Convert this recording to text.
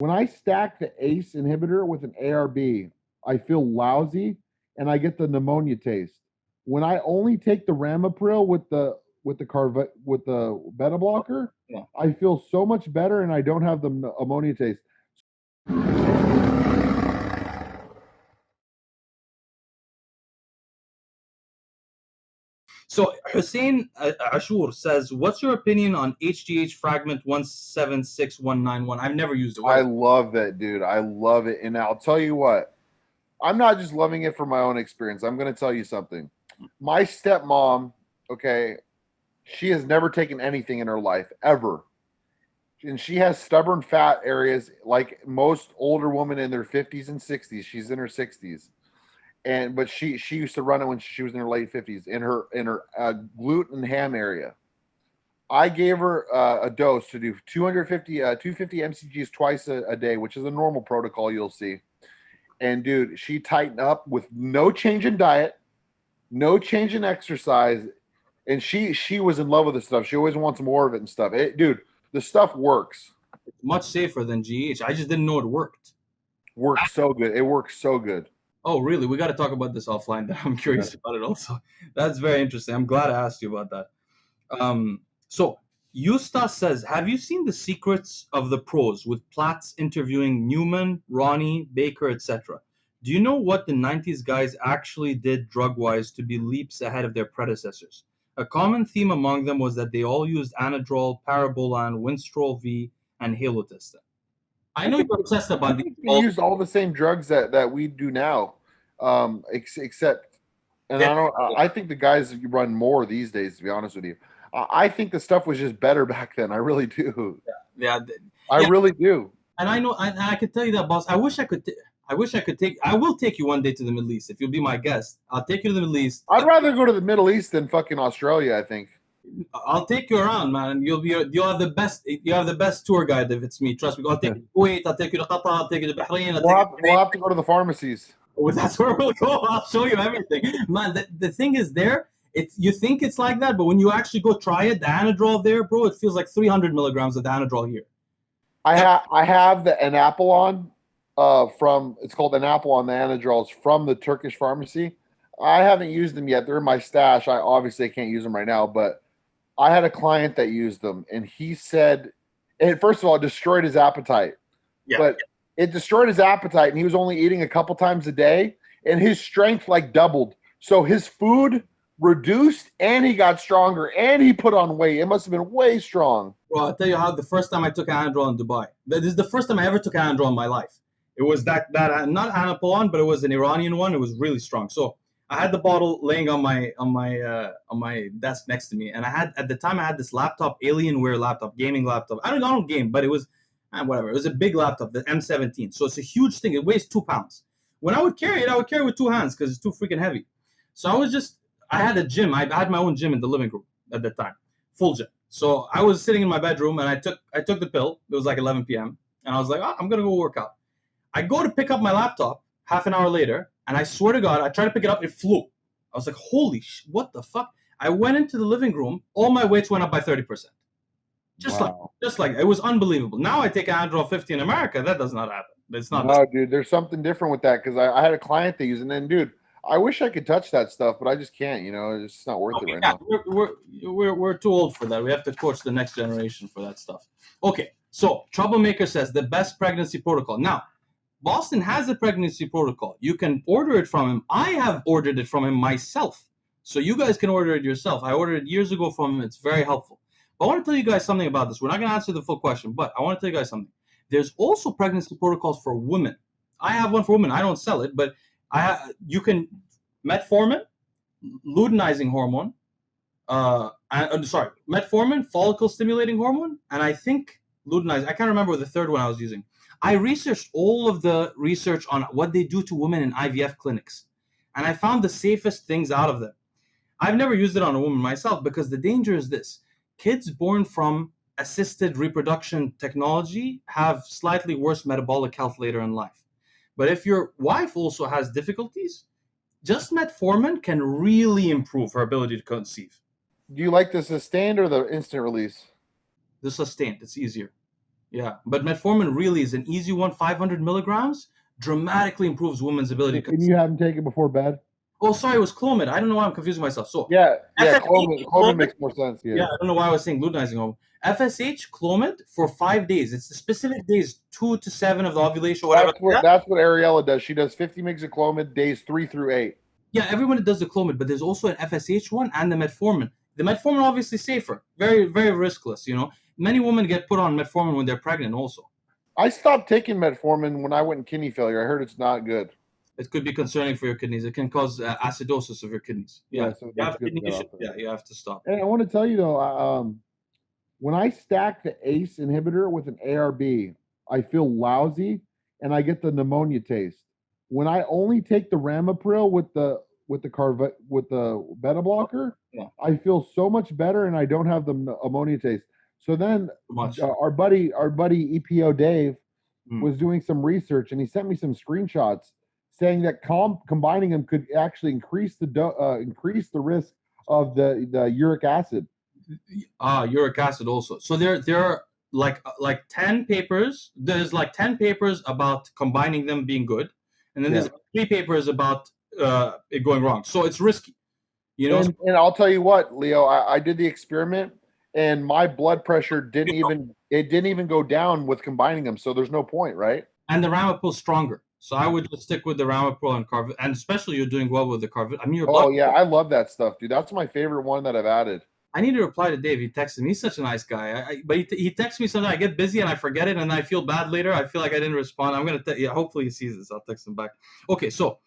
When I stack the ACE inhibitor with an ARB, I feel lousy and I get the pneumonia taste. When I only take the Ramipril with the beta blocker, Yeah. I feel so much better and I don't have the ammonia taste. So Hussein Ashur says, what's your opinion on HGH fragment 176191? I've never used it. I love that, dude. I love it. And I'll tell you what, I'm not just loving it for my own experience. I'm going to tell you something. My stepmom, okay, she has never taken anything in her life, ever. And she has stubborn fat areas like most older women in their 50s and 60s. She's in her 60s. But she used to run it when she was in her late 50s in her glute and ham area. I gave her a dose to do 250 mcgs twice a day, which is a normal protocol you'll see. And dude, she tightened up with no change in diet, no change in exercise, and she was in love with the stuff. She always wants more of it and stuff. Dude, the stuff works. It's much safer than GH. I just didn't know it worked. Works so good. It works so good. Oh, really? We got to talk about this offline. I'm curious about it also. That's very interesting. I'm glad I asked you about that. So Eustace says, have you seen The Secrets of the Pros with Platts interviewing Newman, Ronnie, Baker, etc.? Do you know what the 90s guys actually did drug-wise to be leaps ahead of their predecessors? A common theme among them was that they all used Anadrol, Parabolan, Winstrol V, and Halotestin. I know you're obsessed about these. They used all the same drugs that we do now, except, and I think the guys run more these days. To be honest with you, I think the stuff was just better back then. I really do. Yeah, I really do. And I know, I could tell you that, boss. I wish I could take. I will take you one day to the Middle East if you'll be my guest. I'll take you to the Middle East. I'd rather go to the Middle East than fucking Australia, I think. I'll take you around, man. You'll have the best. You have the best tour guide if it's me. Trust me. I'll take you to Kuwait. I'll take you to Qatar. I'll take you to Bahrain. We'll have to go to the pharmacies. Oh, that's where we'll go. I'll show you everything, man. The thing is, you think it's like that, but when you actually go try it, the Anadrol there, bro, it feels like 300 milligrams of the Anadrol here. I have the Anapolon it's called Anapolon. The Anadrols from the Turkish pharmacy. I haven't used them yet. They're in my stash. I obviously can't use them right now, but I had a client that used them, and he said, and first of all, it destroyed his appetite. Yeah. But it destroyed his appetite, and he was only eating a couple times a day, and his strength like doubled. So his food reduced, and he got stronger, and he put on weight. It must have been way strong. Bro, I'll tell you how the first time I took Anadrol in Dubai. This is the first time I ever took Anadrol in my life. It was that not Anapolon, but it was an Iranian one. It was really strong. So I had the bottle laying on my desk next to me, and at the time I had this laptop, Alienware laptop, gaming laptop. I don't game, but it was whatever. It was a big laptop, the M17. So it's a huge thing. It weighs 2 pounds. When I would carry it, I would carry it with 2 hands because it's too freaking heavy. So I had a gym. I had my own gym in the living room at the time, full gym. So I was sitting in my bedroom, and I took the pill. It was like 11 p.m. and I was like, I'm gonna go work out. I go to pick up my laptop half an hour later, and I swear to God, I tried to pick it up, it flew. I was like, holy what the fuck? I went into the living room, all my weights went up by 30%. Just like it was unbelievable. Now I take Anadrol 50 in America, that does not happen. It's not. No, dude, there's something different with that because I had a client that used it, and then, dude, I wish I could touch that stuff, but I just can't. It's just not worth it right now. We're too old for that. We have to coach the next generation for that stuff. Okay, so Troublemaker says the best pregnancy protocol. Now, Boston has a pregnancy protocol. You can order it from him. I have ordered it from him myself. So you guys can order it yourself. I ordered it years ago from him. It's very helpful. But I want to tell you guys something about this. We're not going to answer the full question, but I want to tell you guys something. There's also pregnancy protocols for women. I have one for women. I don't sell it, but you can metformin, luteinizing hormone, metformin, follicle stimulating hormone, and I think luteinizing. I can't remember the third one I was using. I researched all of the research on what they do to women in IVF clinics, and I found the safest things out of them. I've never used it on a woman myself because the danger is this. Kids born from assisted reproduction technology have slightly worse metabolic health later in life. But if your wife also has difficulties, just metformin can really improve her ability to conceive. Do you like the sustained or the instant release? The sustained, it's easier. Yeah, but metformin really is an easy one. 500 milligrams dramatically improves women's ability. And you haven't taken before bed? Oh, sorry, it was Clomid. I don't know why I'm confusing myself. So Yeah, FSH, Clomid makes more sense. yeah, I don't know why I was saying glutenizing hormone. FSH, Clomid for 5 days. It's the specific days, 2 to 7 of the ovulation, whatever. That's what Ariella does. She does 50 mg of Clomid days 3 through 8. Yeah, everyone does the Clomid, but there's also an FSH one and the metformin. The metformin obviously safer, very, very riskless. You know, many women get put on metformin when they're pregnant also. I stopped taking metformin when I went in kidney failure. I heard it's not good. It could be concerning for your kidneys. It can cause acidosis of your kidneys. Yeah, so you have kidney issues. Yeah, you have to stop. And I want to tell you though, when I stack the ACE inhibitor with an ARB, I feel lousy and I get the pneumonia taste. When I only take the Ramipril with the beta blocker, I feel so much better and I don't have the ammonia taste. So then our buddy EPO Dave was doing some research and he sent me some screenshots saying that combining them could actually increase the risk of the uric acid. Uric acid also. So there are like 10 papers. There's like 10 papers about combining them being good, and then there's 3 papers about it going wrong. So it's risky, you know. And I'll tell you what, Leo, I did the experiment, and my blood pressure didn't even go down with combining them. So there's no point, right? And the Ramipril stronger. So I would just stick with the Ramipril and Carvit, and especially you're doing well with the Carvit. I mean, I love that stuff, dude. That's my favorite one that I've added. I need to reply to Dave. He texted me. He's such a nice guy. But he texts me sometimes. I get busy and I forget it, and I feel bad later. I feel like I didn't respond. I'm gonna hopefully he sees this. I'll text him back. Okay, so